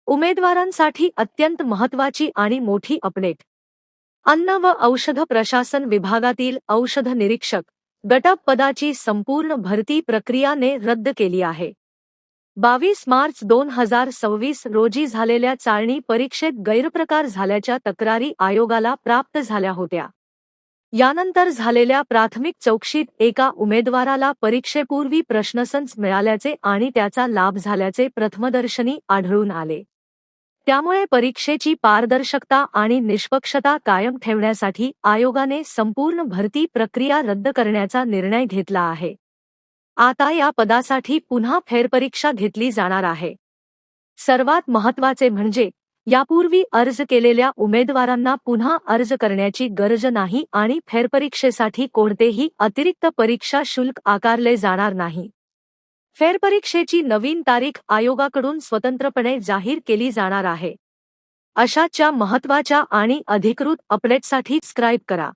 उमेदवारांसाठी अत्यंत महत्त्वाची आणि मोठी अपडेट. अन्न व औषध प्रशासन विभागातील औषध निरीक्षक गटप पदाची संपूर्ण भरती प्रक्रियाने रद्द केली आहे. 22 मार्च 2026 रोजी झालेल्या चाळणी परीक्षेत गैरप्रकार झाल्याच्या तक्रारी आयोगाला प्राप्त झाल्या होत्या. यानंतर झालेल्या प्राथमिक चौकशीत एका उमेदवाराला परीक्षेपूर्वी प्रश्नसंच मिळाल्याचे आणि त्याचा लाभ झाल्याचे प्रथमदर्शनी आढळून आले. त्यामुळे परीक्षेची पारदर्शकता आणि निष्पक्षता कायम ठेवण्यासाठी आयोगाने संपूर्ण भरती प्रक्रिया रद्द करण्याचा निर्णय घेतला आहे. आता या पदासाठी पुन्हा फेरपरीक्षा घेतली जाणार आहे. सर्वात महत्त्वाचे म्हणजे यापूर्वी अर्ज केलेल्या उमेदवारांना पुन्हा अर्ज करण्याची गरज नाही आणि फेरपरीक्षेसाठी कोणतेही अतिरिक्त परीक्षा शुल्क आकारले जाणार नाही. फेरपरीक्षेची नवीन तारीख आयोगाकडून स्वतंत्रपणे जाहीर केली जाणार आहे. अशाच्या महत्त्वाच्या आणि अधिकृत अपडेट्ससाठी सबस्क्राईब करा.